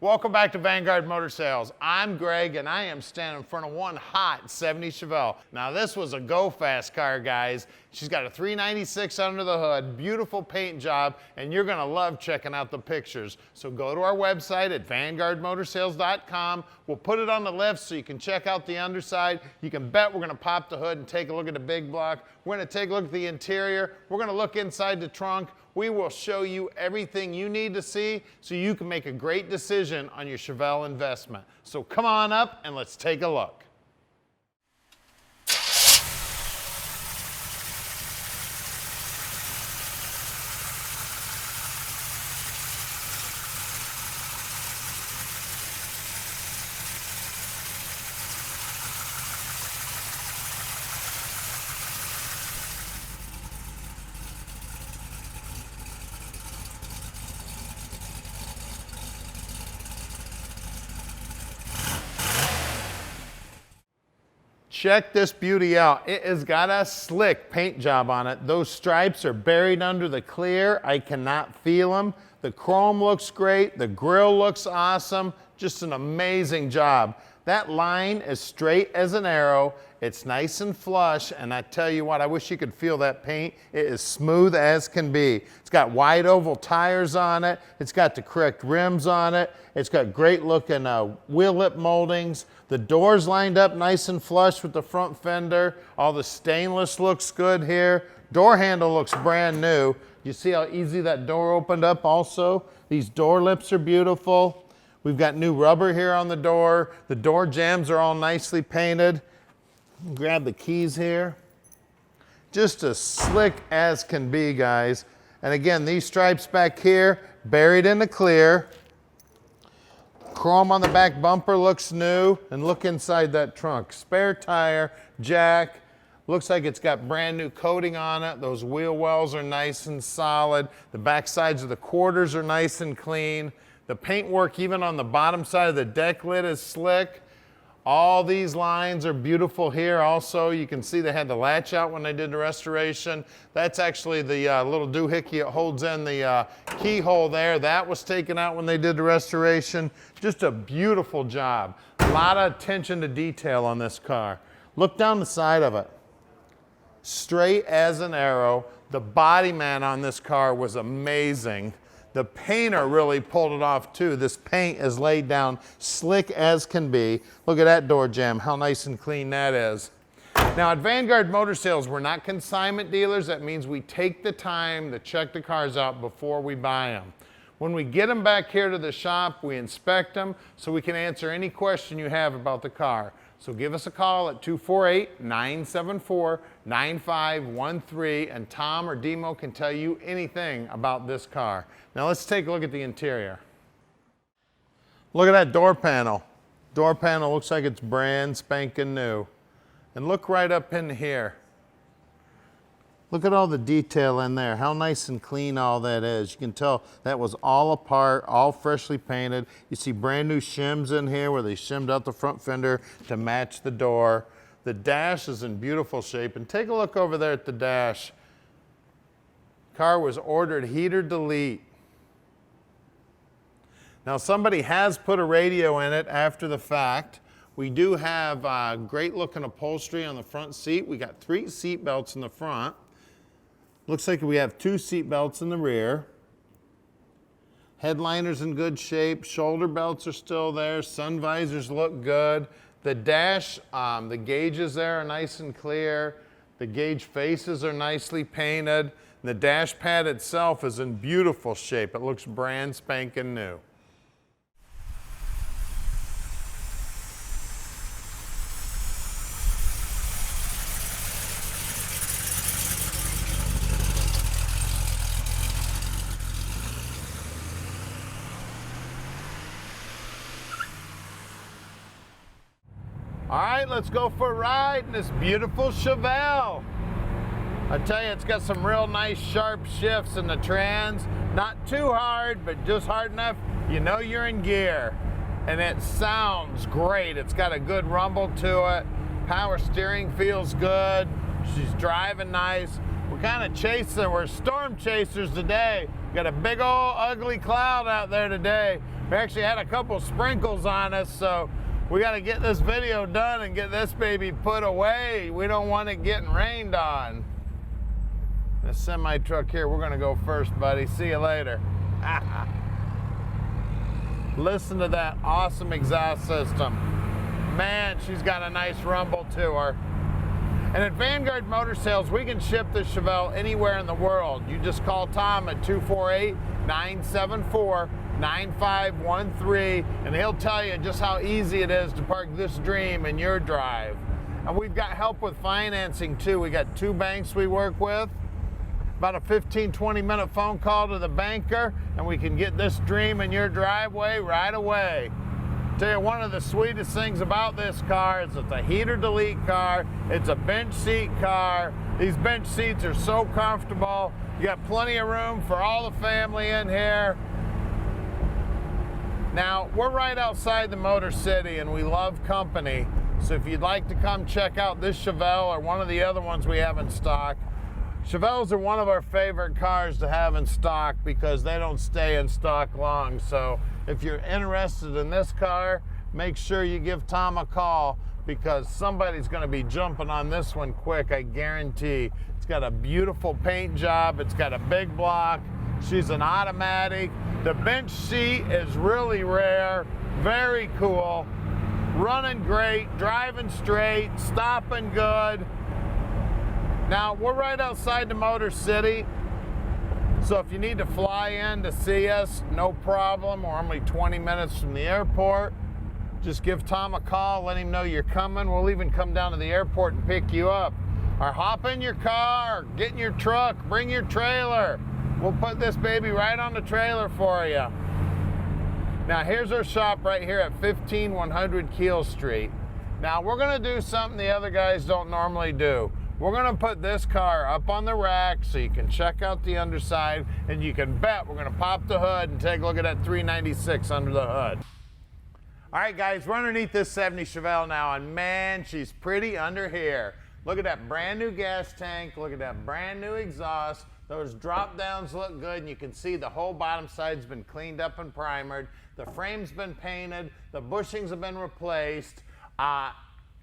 Welcome back to Vanguard Motor Sales. I'm Greg and I am standing in front of one hot 70 Chevelle. Now this was a go-fast car, guys. She's got a 396 under the hood, beautiful paint job, and you're gonna love checking out the pictures. So go to our website at vanguardmotorsales.com. We'll put it on the left so you can check out the underside. You can bet we're gonna pop the hood and take a look at the big block. We're gonna take a look at the interior. We're gonna look inside the trunk. We will show you everything you need to see so you can make a great decision on your Chevelle investment. So come on up and let's take a look. Check this beauty out. It has got a slick paint job on it. Those stripes are buried under the clear. I cannot feel them. The chrome looks great. The grille looks awesome. Just an amazing job. That line is straight as an arrow. It's nice and flush, and I tell you what, I wish you could feel that paint. It is smooth as can be. It's got wide oval tires on it. It's got the correct rims on it. It's got great looking wheel lip moldings. The doors lined up nice and flush with the front fender. All the stainless looks good here. Door handle looks brand new. You see how easy that door opened up also? These door lips are beautiful. We've got new rubber here on the door. The door jambs are all nicely painted. Grab the keys here. Just as slick as can be, guys. And again, these stripes back here, buried in the clear. Chrome on the back bumper looks new. And look inside that trunk. Spare tire, jack. Looks like it's got brand new coating on it. Those wheel wells are nice and solid. The back sides of the quarters are nice and clean. The paint work even on the bottom side of the deck lid is slick. All these lines are beautiful here also. You can see they had the latch out when they did the restoration. That's actually the little doohickey that holds in the keyhole there. That was taken out when they did the restoration. Just a beautiful job. A lot of attention to detail on this car. Look down the side of it. Straight as an arrow. The body man on this car was amazing. The painter really pulled it off too. This paint is laid down slick as can be. Look at that door jamb, how nice and clean that is. Now at Vanguard Motor Sales, we're not consignment dealers. That means we take the time to check the cars out before we buy them. When we get them back here to the shop, we inspect them so we can answer any question you have about the car. So give us a call at 248-974-9513 and Tom or Demo can tell you anything about this car. Now let's take a look at the interior. Look at that door panel. Door panel looks like it's brand spanking new. And look right up in here. Look at all the detail in there, how nice and clean all that is. You can tell that was all apart, all freshly painted. You see brand new shims in here where they shimmed out the front fender to match the door. The dash is in beautiful shape. And take a look over there at the dash. Car was ordered heater delete. Now somebody has put a radio in it after the fact. We do have great looking upholstery on the front seat. We got 3 seat belts in the front. Looks like we have 2 seat belts in the rear. Headliner's in good shape. Shoulder belts are still there. Sun visors look good. The dash, the gauges there are nice and clear. The gauge faces are nicely painted. The dash pad itself is in beautiful shape. It looks brand spanking new. All right, let's go for a ride in this beautiful Chevelle. I tell you, it's got some real nice sharp shifts in the trans. Not too hard, but just hard enough, you know you're in gear. And it sounds great. It's got a good rumble to it. Power steering feels good. She's driving nice. We're kind of chasing, we're storm chasers today. Got a big old ugly cloud out there today. We actually had a couple sprinkles on us, so we got to get this video done and get this baby put away. We don't want it getting rained on. This semi truck here, we're going to go first, buddy. See you later. Listen to that awesome exhaust system. Man, she's got a nice rumble to her. And at Vanguard Motor Sales, we can ship this Chevelle anywhere in the world. You just call Tom at 248-974-9513, and he'll tell you just how easy it is to park this dream in your drive. And we've got help with financing too. We got 2 banks we work with. About a 15-20 minute phone call to the banker, and we can get this dream in your driveway right away. Tell you, one of the sweetest things about this car is it's a heater delete car. It's a bench seat car. These bench seats are so comfortable. You got plenty of room for all the family in here. Now, we're right outside the Motor City and we love company. So if you'd like to come check out this Chevelle or one of the other ones we have in stock, Chevelles are one of our favorite cars to have in stock because they don't stay in stock long. So if you're interested in this car, make sure you give Tom a call because somebody's going to be jumping on this one quick, I guarantee. It's got a beautiful paint job. It's got a big block. She's an automatic. The bench seat is really rare, very cool, running great, driving straight, stopping good. Now, we're right outside the Motor City, so if you need to fly in to see us, no problem. We're only 20 minutes from the airport. Just give Tom a call, let him know you're coming. We'll even come down to the airport and pick you up. Or hop in your car, get in your truck, bring your trailer. We'll put this baby right on the trailer for you. Now, here's our shop right here at 15100 Keel Street. Now, we're gonna do something the other guys don't normally do. We're gonna put this car up on the rack so you can check out the underside, and you can bet we're gonna pop the hood and take a look at that 396 under the hood. All right, guys, we're underneath this 70 Chevelle now, and man, she's pretty under here. Look at that brand new gas tank, look at that brand new exhaust. Those drop downs look good, and you can see the whole bottom side's been cleaned up and primered. The frame's been painted, the bushings have been replaced.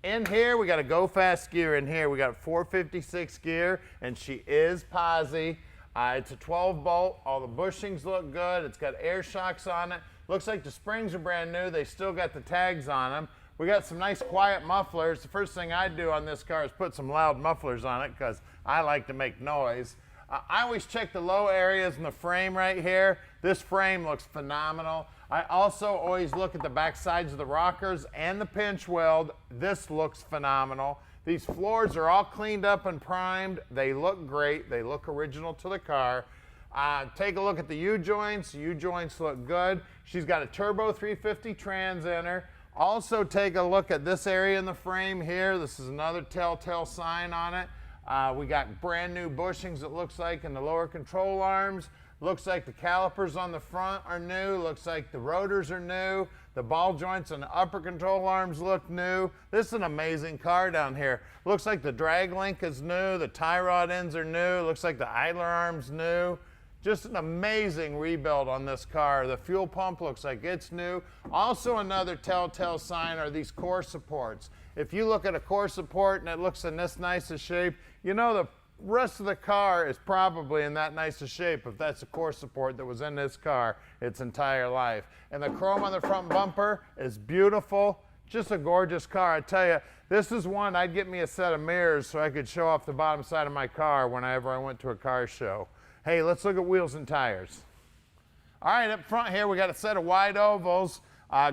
In here, we got a go fast gear in here. We got 456 gear, and she is posi. It's a 12 bolt. All the bushings look good. It's got air shocks on it. Looks like the springs are brand new. They still got the tags on them. We got some nice quiet mufflers. The first thing I do on this car is put some loud mufflers on it because I like to make noise. I always check the low areas in the frame right here. This frame looks phenomenal. I also always look at the back sides of the rockers and the pinch weld. This looks phenomenal. These floors are all cleaned up and primed. They look great. They look original to the car. Take a look at the U-joints. U-joints look good. She's got a turbo 350 trans in her. Also take a look at this area in the frame here. This is another telltale sign on it. We got brand new bushings, it looks like, in the lower control arms. Looks like the calipers on the front are new. Looks like the rotors are new. The ball joints and the upper control arms look new. This is an amazing car down here. Looks like the drag link is new. The tie rod ends are new. Looks like the idler arm's new. Just an amazing rebuild on this car. The fuel pump looks like it's new. Also, another telltale sign are these core supports. If you look at a core support and it looks in this nice a shape, you know the rest of the car is probably in that nice a shape if that's a core support that was in this car its entire life. And the chrome on the front bumper is beautiful. Just a gorgeous car. I tell you, this is one I'd get me a set of mirrors so I could show off the bottom side of my car whenever I went to a car show. Hey, let's look at wheels and tires. All right, up front here, we got a set of wide ovals.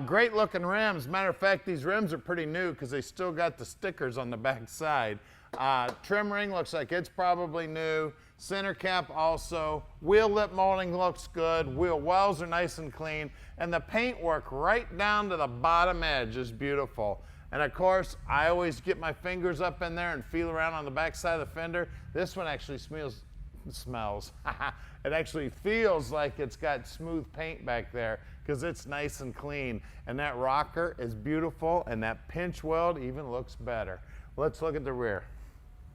Great looking rims. Matter of fact, these rims are pretty new because they still got the stickers on the back side. Trim ring looks like it's probably new. Center cap also. Wheel lip molding looks good. Wheel wells are nice and clean. And the paint work right down to the bottom edge is beautiful. And of course, I always get my fingers up in there and feel around on the back side of the fender. This one actually smells. It actually feels like it's got smooth paint back there because it's nice and clean. And that rocker is beautiful, and that pinch weld even looks better. Let's look at the rear.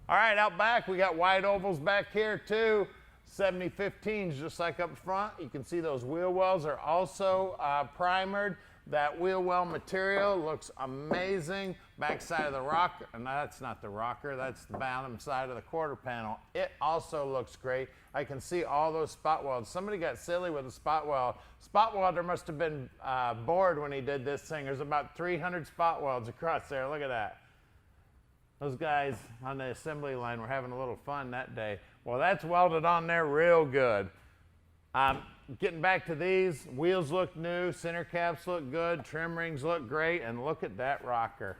All right, out back, we got wide ovals back here too. 7015s just like up front. You can see those wheel wells are also primered. That wheel well material looks amazing. Back side of the rocker, and that's not the rocker, that's the bottom side of the quarter panel. It also looks great. I can see all those spot welds. Somebody got silly with a spot weld. Spot welder must have been bored when he did this thing. There's about 300 spot welds across there. Look at that. Those guys on the assembly line were having a little fun that day. Well, that's welded on there real good. Getting back to these, wheels look new, center caps look good, trim rings look great, and look at that rocker.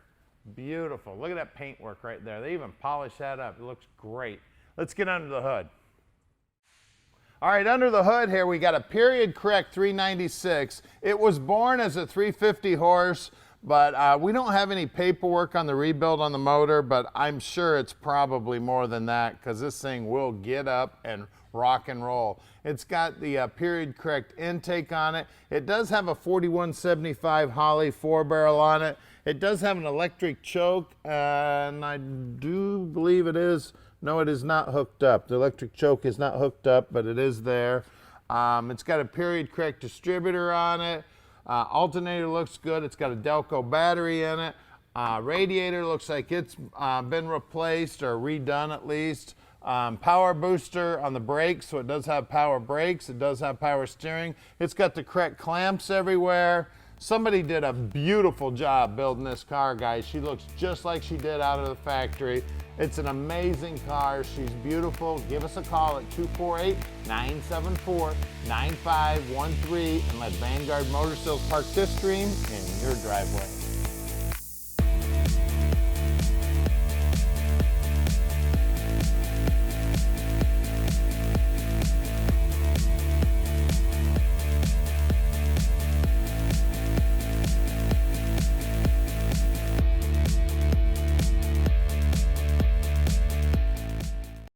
Beautiful. Look at that paintwork right there. They even polished that up. It looks great. Let's get under the hood. All right, under the hood here, we got a period correct 396. It was born as a 350 horse, but we don't have any paperwork on the rebuild on the motor, but I'm sure it's probably more than that because this thing will get up and rock and roll. It's got the period correct intake on it. It does have a 4175 Holley 4-barrel on it. It does have an electric choke, and I do believe it is. No, it is not hooked up. The electric choke is not hooked up, but it is there. It's got a period correct distributor on it. Alternator looks good. It's got a Delco battery in it. Radiator looks like it's been replaced or redone at least. Power booster on the brakes, so it does have power brakes. It does have power steering. It's got the correct clamps everywhere. Somebody did a beautiful job building this car, guys. She looks just like she did out of the factory. It's an amazing car. She's beautiful. Give us a call at 248-974-9513 and let Vanguard Motor Sales park this dream in your driveway.